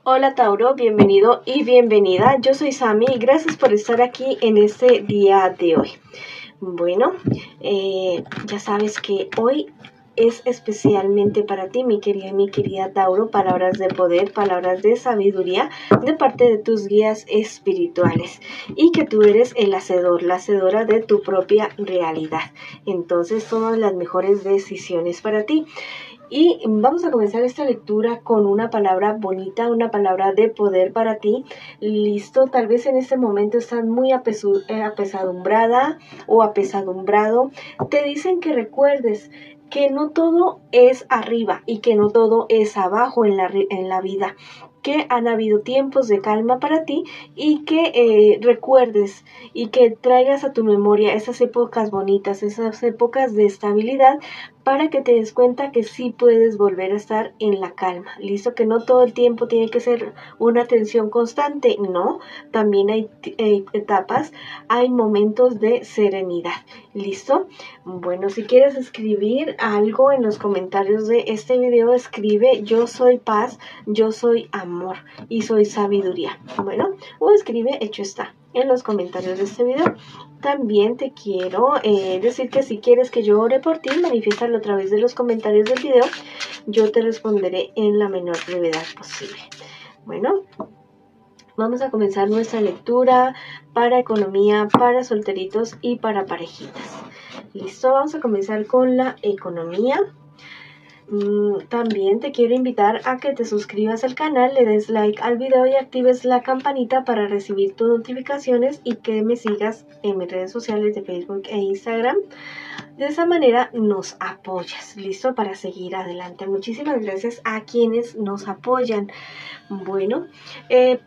Hola Tauro, bienvenido y bienvenida. Yo soy Sami y gracias por estar aquí en este día de hoy. Bueno, ya sabes que hoy es especialmente para ti, mi querida y mi querida Tauro, palabras de poder, palabras de sabiduría de parte de tus guías espirituales y que tú eres el hacedor, la hacedora de tu propia realidad. Entonces tomas las mejores decisiones para ti. Y vamos a comenzar esta lectura con una palabra bonita, una palabra de poder para ti. Listo, tal vez en este momento estás muy apesadumbrada o apesadumbrado. Te dicen que recuerdes que no todo es arriba y que no todo es abajo en la vida, que han habido tiempos de calma para ti y que recuerdes y que traigas a tu memoria esas épocas bonitas, esas épocas de estabilidad, para que te des cuenta que sí puedes volver a estar en la calma. Listo, que no todo el tiempo tiene que ser una tensión constante, no, también hay etapas, hay momentos de serenidad. Listo. Bueno, si quieres escribir algo en los comentarios de este video, escribe: yo soy paz, yo soy amor y soy sabiduría. Bueno, o escribe hecho está en los comentarios de este video. También te quiero decir que si quieres que yo ore por ti, manifiéstalo a través de los comentarios del video. Yo te responderé en la menor brevedad posible. Bueno, vamos a comenzar nuestra lectura para economía, para solteritos y para parejitas. Listo, vamos a comenzar con la economía. También te quiero invitar a que te suscribas al canal, le des like al video y actives la campanita para recibir tus notificaciones y que me sigas en mis redes sociales de Facebook e Instagram. De esa manera nos apoyas, listo, para seguir adelante. Muchísimas gracias a quienes nos apoyan. Bueno,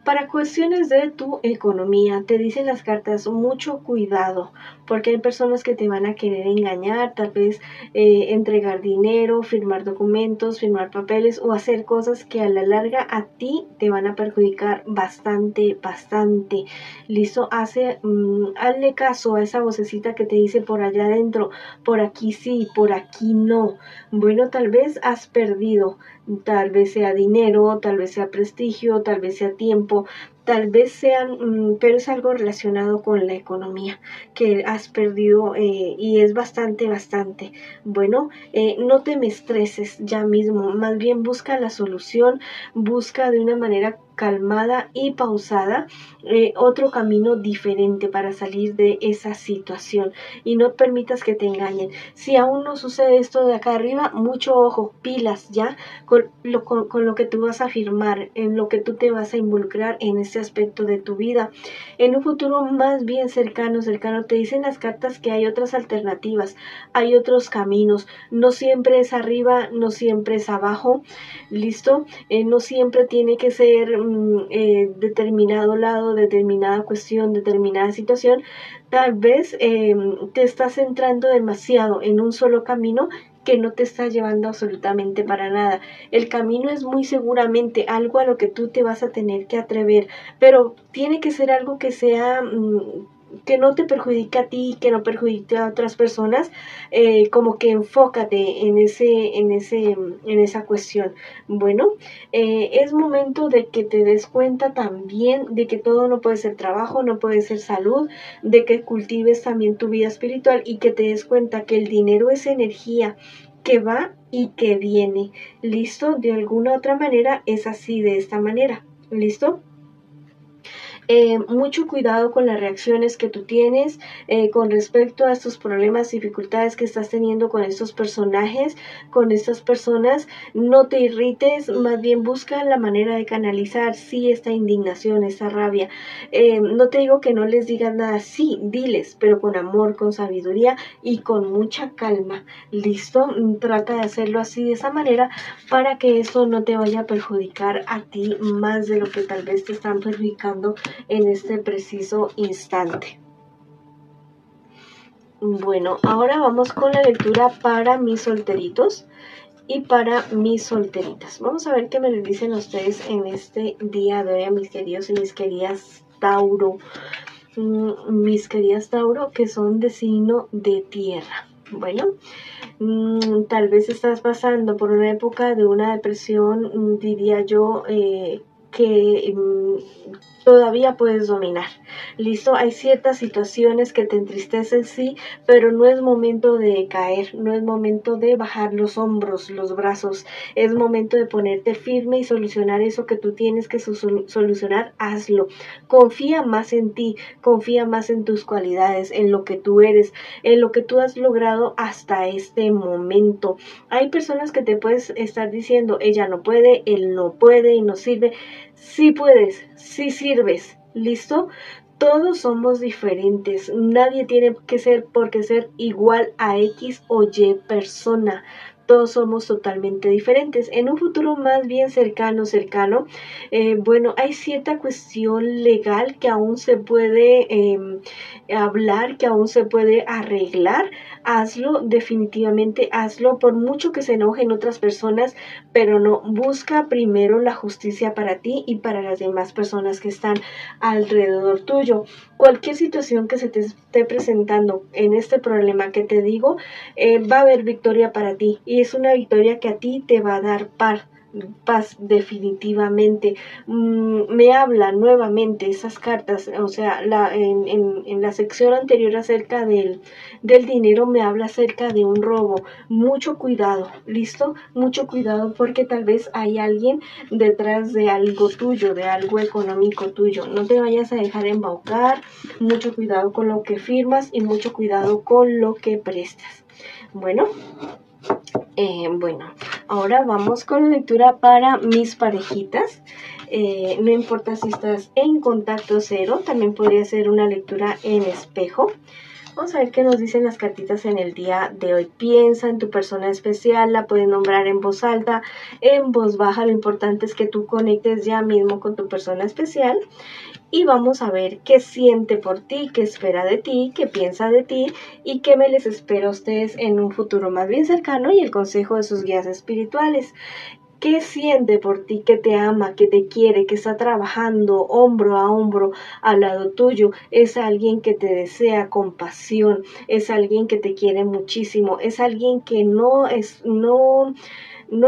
para cuestiones de tu economía, te dicen las cartas mucho cuidado, porque hay personas que te van a querer engañar, tal vez entregar dinero, firmar documentos, firmar papeles o hacer cosas que a la larga a ti te van a perjudicar bastante, bastante. Listo, hazle caso a esa vocecita que te dice por allá adentro: por aquí sí, por aquí no. Bueno, tal vez has perdido, tal vez sea dinero, tal vez sea prestigio, tal vez sea tiempo, tal vez sean, pero es algo relacionado con la economía que has perdido y es bastante, bastante. Bueno, no te me estreses ya mismo, más bien busca la solución, busca de una manera calmada y pausada otro camino diferente para salir de esa situación y no permitas que te engañen. Si aún no sucede esto de acá arriba, mucho ojo, pilas ya con lo que tú vas a firmar, en lo que tú te vas a involucrar en ese aspecto de tu vida. En un futuro más bien cercano, te dicen las cartas que hay otras alternativas, hay otros caminos, no siempre es arriba, no siempre es abajo, listo, no siempre tiene que ser determinado lado, determinada cuestión, determinada situación. Tal vez te estás centrando demasiado en un solo camino que no te está llevando absolutamente para nada. El camino es muy seguramente algo a lo que tú te vas a tener que atrever, pero tiene que ser algo que sea que no te perjudique a ti, que no perjudique a otras personas. Como que enfócate en esa cuestión. Bueno, es momento de que te des cuenta también de que todo no puede ser trabajo, no puede ser salud, de que cultives también tu vida espiritual y que te des cuenta que el dinero es energía que va y que viene. ¿Listo? De alguna otra manera es así, de esta manera. ¿Listo? Mucho cuidado con las reacciones que tú tienes con respecto a estos problemas, dificultades que estás teniendo con estos personajes, con estas personas. No te irrites, más bien busca la manera de canalizar esta indignación, esta rabia. No te digo que no les digas nada, sí, diles, pero con amor, con sabiduría y con mucha calma. ¿Listo? Trata de hacerlo así, de esa manera, para que eso no te vaya a perjudicar a ti más de lo que tal vez te están perjudicando en este preciso instante. Bueno, ahora vamos con la lectura para mis solteritos y para mis solteritas. Vamos a ver qué me les dicen ustedes en este día de hoy, mis queridos y mis queridas Tauro. Mis queridas Tauro, que son de signo de tierra. Bueno, tal vez estás pasando por una época de una depresión, diría yo, que todavía puedes dominar. ¿Listo? Hay ciertas situaciones que te entristecen, sí, pero no es momento de caer, no es momento de bajar los hombros, los brazos. Es momento de ponerte firme y solucionar eso que tú tienes que solucionar. Hazlo. Confía más en ti, confía más en tus cualidades, en lo que tú eres, en lo que tú has logrado hasta este momento. Hay personas que te puedes estar diciendo, ella no puede, él no puede y no sirve. Sí puedes, sí sirves, ¿listo? Todos somos diferentes, nadie tiene que ser porque ser igual a X o Y persona. Todos somos totalmente diferentes. En un futuro más bien cercano, bueno, hay cierta cuestión legal que aún se puede hablar, que aún se puede arreglar. Hazlo, definitivamente hazlo, por mucho que se enojen otras personas, pero no, busca primero la justicia para ti y para las demás personas que están alrededor tuyo. Cualquier situación que se te esté presentando en este problema que te digo, va a haber victoria para ti y es una victoria que a ti te va a dar paz definitivamente. Me hablan nuevamente esas cartas, o sea, en la sección anterior acerca del dinero me habla acerca de un robo. Mucho cuidado, ¿listo? Mucho cuidado porque tal vez hay alguien detrás de algo tuyo, de algo económico tuyo. No te vayas a dejar embaucar, mucho cuidado con lo que firmas y mucho cuidado con lo que prestas. Bueno, ahora vamos con la lectura para mis parejitas. No importa si estás en contacto cero, también podría ser una lectura en espejo. Vamos a ver qué nos dicen las cartitas en el día de hoy. Piensa en tu persona especial, la puedes nombrar en voz alta, en voz baja. Lo importante es que tú conectes ya mismo con tu persona especial. Y vamos a ver qué siente por ti, qué espera de ti, qué piensa de ti y qué me les espera a ustedes en un futuro más bien cercano y el consejo de sus guías espirituales. ¿Qué siente por ti, que te ama, que te quiere, que está trabajando hombro a hombro al lado tuyo? Es alguien que te desea compasión, es alguien que te quiere muchísimo, es alguien que no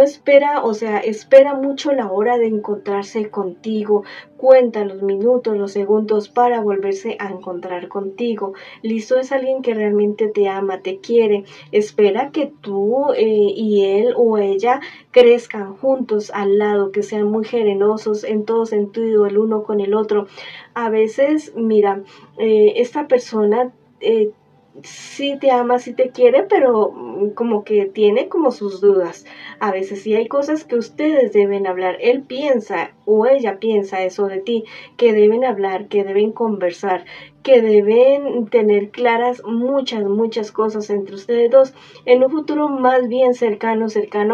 espera, o sea, espera mucho la hora de encontrarse contigo. Cuenta los minutos, los segundos para volverse a encontrar contigo. Listo, es alguien que realmente te ama, te quiere. Espera que tú y él o ella crezcan juntos al lado, que sean muy generosos en todo sentido el uno con el otro. A veces, mira, esta persona sí te ama, sí te quiere, pero como que tiene como sus dudas. A veces sí hay cosas que ustedes deben hablar. Él piensa o ella piensa eso de ti, que deben hablar, que deben conversar, que deben tener claras muchas cosas entre ustedes dos. En un futuro más bien cercano,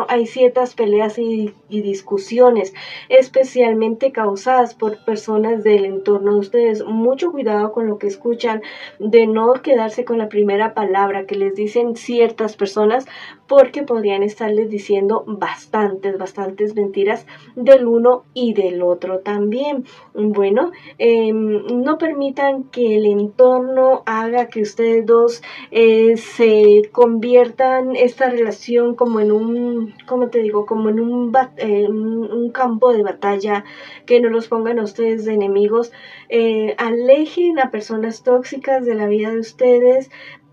hay ciertas peleas y discusiones, especialmente causadas por personas del entorno de ustedes. Mucho cuidado con lo que escuchan, de no quedarse con la primera palabra que les dicen ciertas personas, porque podrían estarles diciendo bastantes mentiras del uno y del otro también. Bueno, no permitan que el entorno haga que ustedes dos se conviertan esta relación como en ¿cómo te digo? Como en un campo de batalla, que no los pongan a ustedes de enemigos. Alejen a personas tóxicas de la vida de ustedes,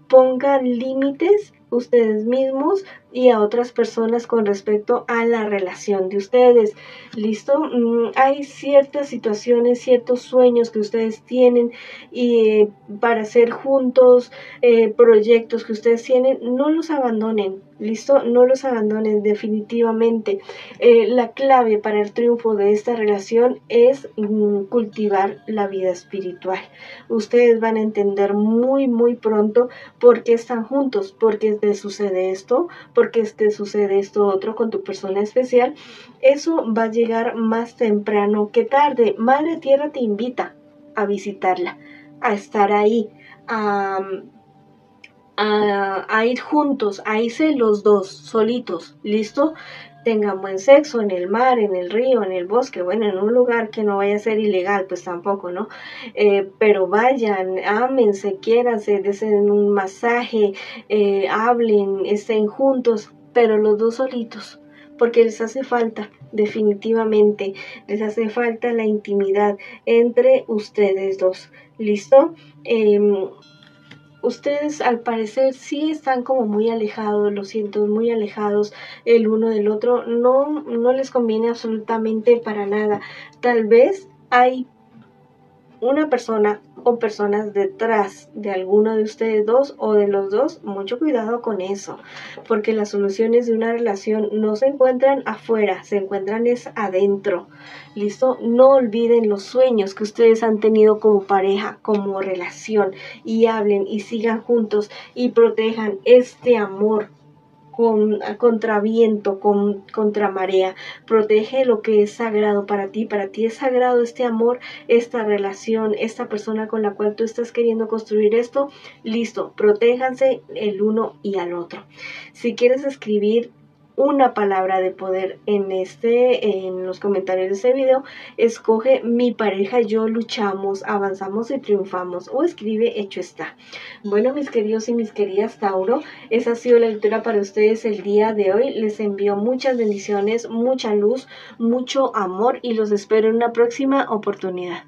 pongan límites ustedes mismos y a otras personas con respecto a la relación de ustedes. ¿Listo? Hay ciertas situaciones, ciertos sueños que ustedes tienen y para hacer juntos, proyectos que ustedes tienen, no los abandonen. ¿Listo? No los abandonen definitivamente. La clave para el triunfo de esta relación es cultivar la vida espiritual. Ustedes van a entender muy pronto por qué están juntos, por qué te sucede esto, por qué te sucede esto otro con tu persona especial. Eso va a llegar más temprano que tarde. Madre Tierra te invita a visitarla, a estar ahí, a ir juntos, a irse los dos solitos, ¿listo? Tengan buen sexo en el mar, en el río, en el bosque, bueno, en un lugar que no vaya a ser ilegal, pues tampoco, ¿no? Pero vayan, ámense, quiéranse, desen un masaje, hablen, estén juntos, pero los dos solitos, porque les hace falta, definitivamente, les hace falta la intimidad entre ustedes dos. ¿Listo? Ustedes al parecer sí están como muy alejados, lo siento, muy alejados el uno del otro. No les conviene absolutamente para nada. Tal vez hay una persona o personas detrás de alguno de ustedes dos o de los dos. Mucho cuidado con eso, porque las soluciones de una relación no se encuentran afuera, se encuentran es adentro. ¿Listo? No olviden los sueños que ustedes han tenido como pareja, como relación, y hablen y sigan juntos y protejan este amor contra viento, contra marea. Protege lo que es sagrado para ti. Para ti es sagrado este amor, esta relación, esta persona con la cual tú estás queriendo construir esto. Listo, protéjanse el uno y al otro. Si quieres escribir una palabra de poder en los comentarios de este video, escoge mi pareja, yo luchamos, avanzamos y triunfamos, o escribe hecho está. Bueno, mis queridos y mis queridas Tauro, esa ha sido la lectura para ustedes el día de hoy. Les envío muchas bendiciones, mucha luz, mucho amor y los espero en una próxima oportunidad.